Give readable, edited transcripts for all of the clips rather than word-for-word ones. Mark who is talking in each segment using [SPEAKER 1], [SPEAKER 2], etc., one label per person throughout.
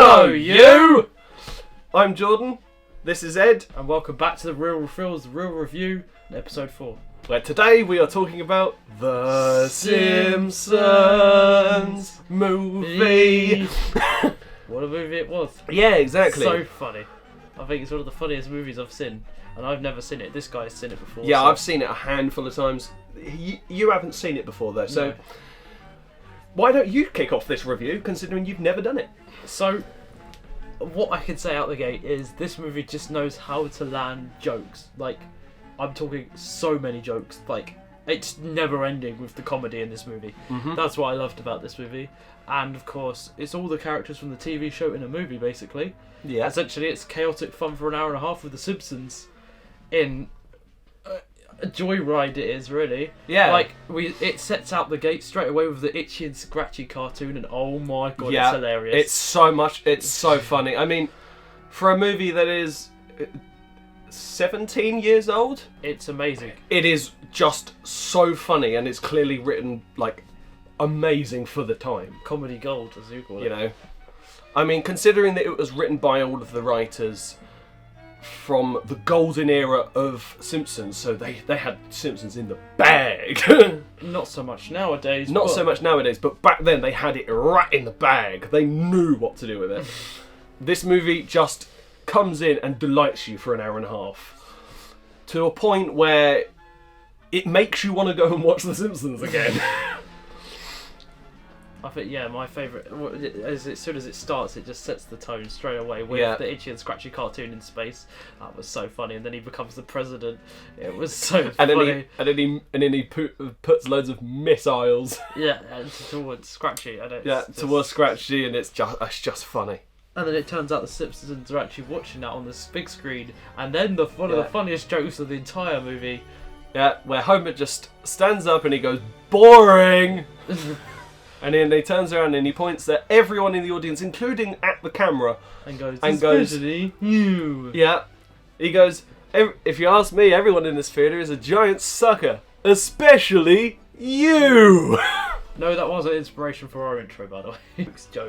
[SPEAKER 1] Hello, you! I'm Jordan, this is Ed,
[SPEAKER 2] and welcome back to the Real Thrills, the Real Review, episode 4.
[SPEAKER 1] Where today we are talking about the Simpsons Movie.
[SPEAKER 2] What a movie it was.
[SPEAKER 1] Yeah, exactly.
[SPEAKER 2] So funny. I think it's one of the funniest movies I've seen, and I've never seen it. This guy's seen it before.
[SPEAKER 1] Yeah,
[SPEAKER 2] so.
[SPEAKER 1] I've seen it a handful of times. You haven't seen it before though, so...
[SPEAKER 2] No.
[SPEAKER 1] Why don't you kick off this review, considering you've never done it?
[SPEAKER 2] So, what I can say out the gate is this movie just knows how to land jokes. Like, I'm talking so many jokes. Like, it's never ending with the comedy in this movie.
[SPEAKER 1] Mm-hmm.
[SPEAKER 2] That's what I loved about this movie. And, of course, it's all the characters from the TV show in a movie, basically.
[SPEAKER 1] Yeah.
[SPEAKER 2] Essentially, it's chaotic fun for an hour and a half with the Simpsons in... a joyride it is, really.
[SPEAKER 1] Yeah.
[SPEAKER 2] Like, it sets out the gate straight away with the Itchy and Scratchy cartoon, and oh my god, it's hilarious.
[SPEAKER 1] It's so funny. I mean, for a movie that is 17 years old,
[SPEAKER 2] it's amazing.
[SPEAKER 1] It is just so funny, and it's clearly written, like, amazing for the time.
[SPEAKER 2] Comedy gold, as you call it.
[SPEAKER 1] You know? I mean, considering that it was written by all of the writers from the golden era of Simpsons, so they had Simpsons in the bag.
[SPEAKER 2] Not so much nowadays.
[SPEAKER 1] Not so much nowadays, but back then they had it right in the bag. They knew what to do with it. This movie just comes in and delights you for an hour and a half, to a point where it makes you want to go and watch The Simpsons again.
[SPEAKER 2] I think, yeah, my favourite, as soon as it starts, it just sets the tone straight away with the Itchy and Scratchy cartoon in space. That was so funny, and then he becomes the president. It was so funny.
[SPEAKER 1] And then he puts loads of missiles.
[SPEAKER 2] Yeah, and towards Scratchy. And
[SPEAKER 1] towards Scratchy, and it's just funny.
[SPEAKER 2] And then it turns out the Simpsons are actually watching that on this big screen, and then one of the funniest jokes of the entire movie.
[SPEAKER 1] Yeah, where Homer just stands up and he goes, "Boring!" And then he turns around and he points at everyone in the audience, including at the camera,
[SPEAKER 2] and goes, "Especially you."
[SPEAKER 1] Yeah, he goes, "If you ask me, everyone in this theatre is a giant sucker, especially you."
[SPEAKER 2] No, that was an inspiration for our intro, by the way.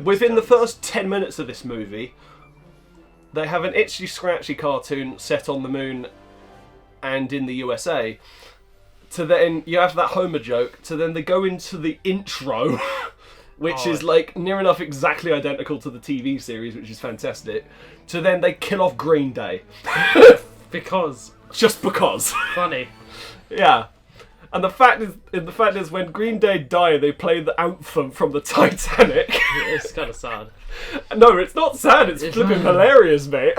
[SPEAKER 1] Within the first 10 minutes of this movie, they have an Itchy Scratchy cartoon set on the moon and in the USA. To then you have that Homer joke. To then they go into the intro, which is like near enough exactly identical to the TV series, which is fantastic. To then they kill off Green Day just because.
[SPEAKER 2] Funny.
[SPEAKER 1] Yeah, and the fact is when Green Day die, they play the anthem from the Titanic.
[SPEAKER 2] It's kind of sad.
[SPEAKER 1] No, it's not sad. It's flipping hilarious, mate.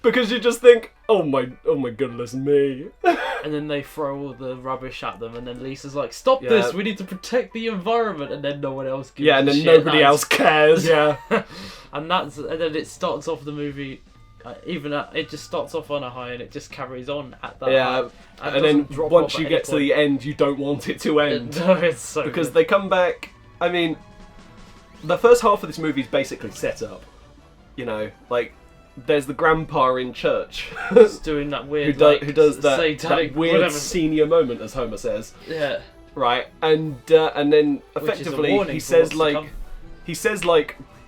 [SPEAKER 1] Because you just think, oh my goodness me.
[SPEAKER 2] And then they throw all the rubbish at them, and then Lisa's like, "Stop this! We need to protect the environment." And then no one else gives
[SPEAKER 1] and then nobody else cares. Yeah.
[SPEAKER 2] and then it starts off the movie. It just starts off on a high, and it just carries on at that.
[SPEAKER 1] Yeah.
[SPEAKER 2] High,
[SPEAKER 1] and then once you get to the end, you don't want it to end.
[SPEAKER 2] No, it's so
[SPEAKER 1] because
[SPEAKER 2] good.
[SPEAKER 1] They come back. I mean, the first half of this movie is basically set up. You know, like. There's the grandpa in church
[SPEAKER 2] He's doing that weird,
[SPEAKER 1] who does that weird
[SPEAKER 2] whatever.
[SPEAKER 1] senior moment, as Homer says.
[SPEAKER 2] Yeah.
[SPEAKER 1] Right, and then effectively he says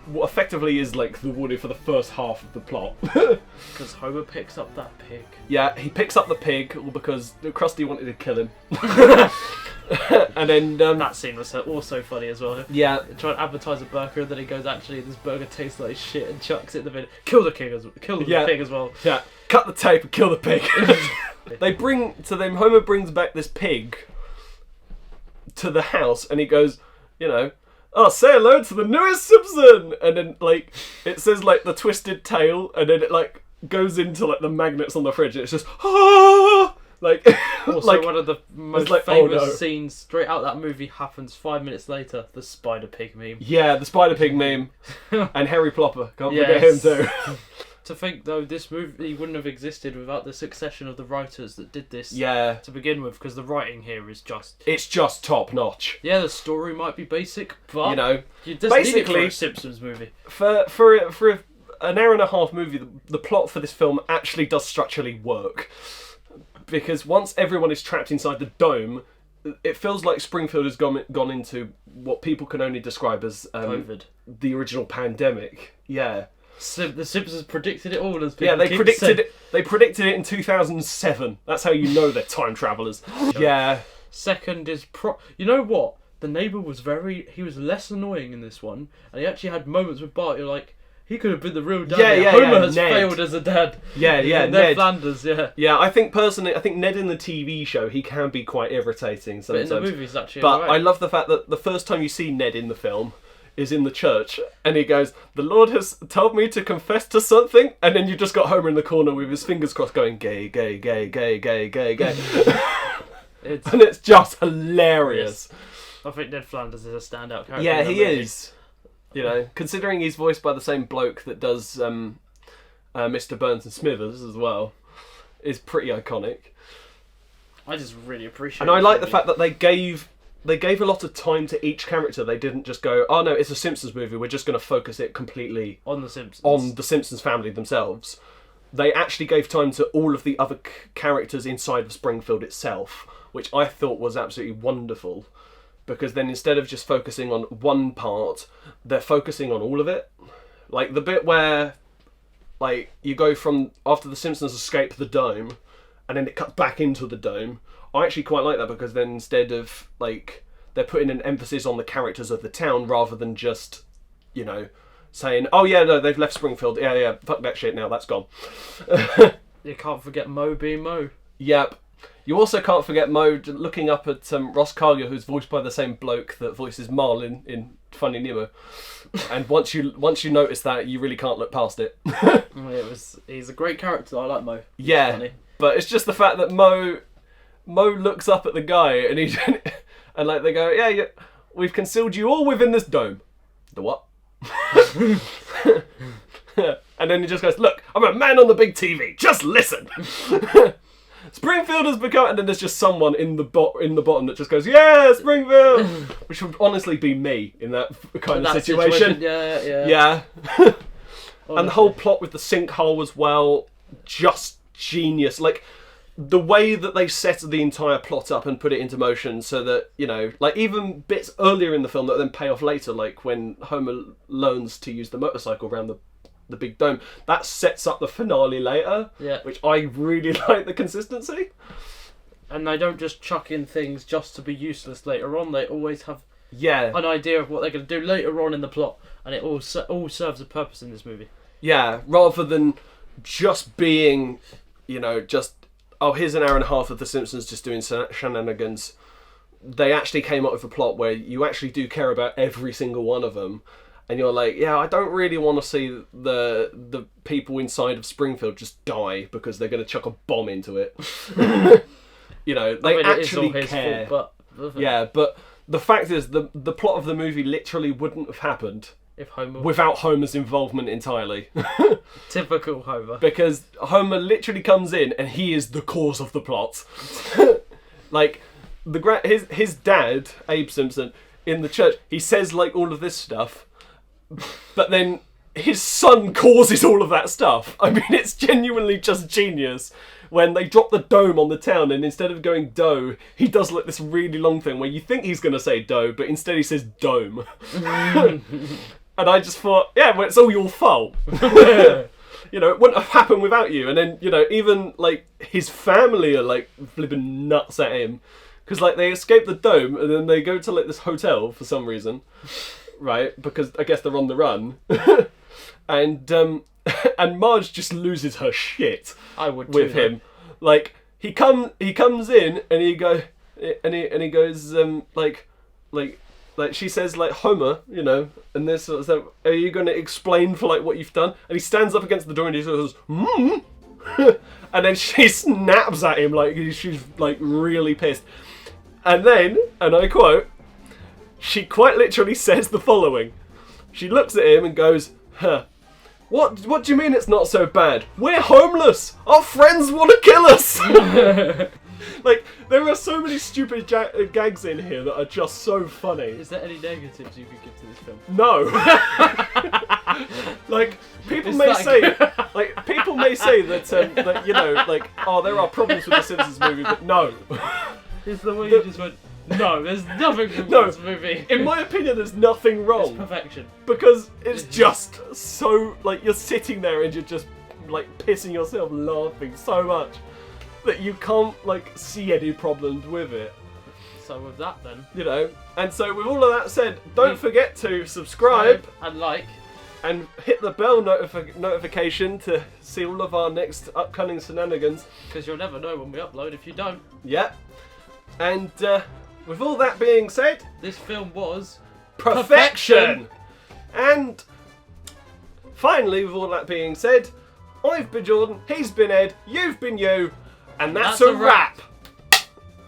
[SPEAKER 1] what effectively is like the warning for the first half of the plot.
[SPEAKER 2] Because Homer picks up that pig.
[SPEAKER 1] Yeah, he picks up the pig because Krusty wanted to kill him. And then
[SPEAKER 2] that scene was also funny as well.
[SPEAKER 1] Yeah,
[SPEAKER 2] trying to advertise a burger, and then he goes, "Actually, this burger tastes like shit," and chucks it in the bin. Kill the pig as well. Yeah,
[SPEAKER 1] cut the tape and kill the pig. Homer brings back this pig to the house, and he goes, "Oh, say hello to the newest Simpson," and then like it says like the twisted tail, and then it like goes into like the magnets on the fridge, and it's just like
[SPEAKER 2] also
[SPEAKER 1] like,
[SPEAKER 2] one of the most famous scenes straight out that movie happens 5 minutes later. The Spider Pig meme.
[SPEAKER 1] Yeah, the Spider Pig meme, and Harry Plopper. Can't forget him too.
[SPEAKER 2] To think though, this movie wouldn't have existed without the succession of the writers that did this.
[SPEAKER 1] Yeah.
[SPEAKER 2] To begin with, because the writing here is
[SPEAKER 1] it's just top notch.
[SPEAKER 2] Yeah, the story might be basic, but you just
[SPEAKER 1] basically
[SPEAKER 2] need it for a Simpsons movie.
[SPEAKER 1] For an hour and a half movie, the plot for this film actually does structurally work. Because once everyone is trapped inside the dome, it feels like Springfield has gone into what people can only describe as
[SPEAKER 2] COVID.
[SPEAKER 1] the original pandemic. Yeah.
[SPEAKER 2] The Simpsons predicted it all, as people
[SPEAKER 1] Yeah, they
[SPEAKER 2] keep
[SPEAKER 1] predicted
[SPEAKER 2] saying.
[SPEAKER 1] it. They predicted it in 2007. That's how you know they're time travelers. Yeah.
[SPEAKER 2] Second is You know what? The neighbour was he was less annoying in this one, and he actually had moments with Bart. You're like, he could have been the real dad.
[SPEAKER 1] Yeah,
[SPEAKER 2] Homer has
[SPEAKER 1] Ned.
[SPEAKER 2] failed as a dad.
[SPEAKER 1] Yeah,
[SPEAKER 2] Ned
[SPEAKER 1] Ned.
[SPEAKER 2] Flanders. Yeah.
[SPEAKER 1] Yeah, I think personally, Ned in the TV show, he can be quite irritating sometimes.
[SPEAKER 2] But in the movies, actually.
[SPEAKER 1] But
[SPEAKER 2] alright.
[SPEAKER 1] I love the fact that the first time you see Ned in the film is in the church, and he goes, "The Lord has told me to confess to something," and then you just got Homer in the corner with his fingers crossed going, "Gay, gay, gay, gay, gay, gay, gay." And it's just hilarious.
[SPEAKER 2] Yes. I think Ned Flanders is a standout character.
[SPEAKER 1] Yeah,
[SPEAKER 2] in that
[SPEAKER 1] he
[SPEAKER 2] movie.
[SPEAKER 1] is. You know, considering he's voiced by the same bloke that does Mr. Burns and Smithers as well, is pretty iconic.
[SPEAKER 2] I just really appreciate.
[SPEAKER 1] And I
[SPEAKER 2] this
[SPEAKER 1] like the
[SPEAKER 2] movie.
[SPEAKER 1] fact that they gave a lot of time to each character. They didn't just go, "Oh no, it's a Simpsons movie. We're just going to focus it completely
[SPEAKER 2] on the Simpsons.
[SPEAKER 1] on the Simpsons family themselves." They actually gave time to all of the other characters inside of Springfield itself, which I thought was absolutely wonderful. Because then instead of just focusing on one part, they're focusing on all of it. Like the bit where, like, you go from after the Simpsons escape the dome, and then it cuts back into the dome. I actually quite like that because then instead of, like, they're putting an emphasis on the characters of the town rather than just, you know, saying, "Oh yeah, no, they've left Springfield. Yeah, fuck that shit now. That's gone."
[SPEAKER 2] You can't forget Mo being Mo.
[SPEAKER 1] Yep. You also can't forget Mo looking up at Ross Collier, who's voiced by the same bloke that voices Marlin in Finding Nemo. And once you notice that, you really can't look past it.
[SPEAKER 2] He's a great character. I like Mo. He's
[SPEAKER 1] Yeah,
[SPEAKER 2] funny.
[SPEAKER 1] but it's just the fact that Mo looks up at the guy and and like they go, "Yeah, we've concealed you all within this dome." The what? And then he just goes, "Look, I'm a man on the big TV. Just listen." Springfield has become, and then there's just someone in the bottom that just goes, "Yeah, Springfield," which would honestly be me in that kind of situation.
[SPEAKER 2] Yeah.
[SPEAKER 1] Yeah. And the whole plot with the sinkhole as well, just genius. Like the way that they set the entire plot up and put it into motion, so that, you know, like even bits earlier in the film that then pay off later, like when Homer learns to use the motorcycle around the big dome, that sets up the finale later.
[SPEAKER 2] Yeah.
[SPEAKER 1] Which I really like the consistency.
[SPEAKER 2] And they don't just chuck in things just to be useless later on. They always have
[SPEAKER 1] Yeah.
[SPEAKER 2] an idea of what they're going to do later on in the plot, and it all serves a purpose in this movie.
[SPEAKER 1] Yeah, rather than just being, you know, just, "Oh, here's an hour and a half of The Simpsons just doing shenanigans." They actually came up with a plot where you actually do care about every single one of them. And you're like, yeah, I don't really want to see the people inside of Springfield just die because they're going to chuck a bomb into it. You know, they actually care.
[SPEAKER 2] Fault, but
[SPEAKER 1] yeah, but the fact is, the plot of the movie literally wouldn't have happened
[SPEAKER 2] if Homer
[SPEAKER 1] without Homer's involvement entirely.
[SPEAKER 2] typical Homer.
[SPEAKER 1] Because Homer literally comes in and he is the cause of the plot. Like his dad, Abe Simpson, in the church, he says like all of this stuff, but then his son causes all of that stuff. I mean, it's genuinely just genius. When they drop the dome on the town, and instead of going dough, he does like this really long thing where you think he's going to say dough, but instead he says dome. And I just thought, yeah, well, it's all your fault. You know, it wouldn't have happened without you. And then, you know, even like his family are like flipping nuts at him because like they escape the dome and then they go to like this hotel for some reason, right? Because I guess they're on the run. And Marge just loses her shit.
[SPEAKER 2] I would
[SPEAKER 1] with
[SPEAKER 2] too,
[SPEAKER 1] him. Like he comes in and he goes like she says like, "Homer, you know," and this sort of stuff, "Are you going to explain for like what you've done?" And he stands up against the door and he goes, and then she snaps at him like she's like really pissed. And then, and I quote, she quite literally says the following. She looks at him and goes, "Huh. What do you mean it's not so bad? We're homeless! Our friends want to kill us!" Like, there are so many stupid gags in here that are just so funny.
[SPEAKER 2] Is there any negatives you could give to this film?
[SPEAKER 1] No. Like, people may say that, that, you know, like, oh, there are problems with the Simpsons movie, but no.
[SPEAKER 2] It's the way you just went, No, there's nothing wrong
[SPEAKER 1] No,
[SPEAKER 2] with this movie.
[SPEAKER 1] In my opinion, there's nothing
[SPEAKER 2] It's
[SPEAKER 1] wrong.
[SPEAKER 2] perfection.
[SPEAKER 1] Because it's just so, like, you're sitting there and you're just, like, pissing yourself laughing so much that you can't, like, see any problems with it.
[SPEAKER 2] So with that then,
[SPEAKER 1] You know? And so with all of that said, don't forget to subscribe
[SPEAKER 2] and like.
[SPEAKER 1] and hit the bell notification to see all of our next upcoming shenanigans.
[SPEAKER 2] Because you'll never know when we upload if you don't.
[SPEAKER 1] Yeah. And with all that being said,
[SPEAKER 2] This film was
[SPEAKER 1] perfection! And finally, with all that being said, I've been Jordan, he's been Ed, you've been you, and that's a wrap.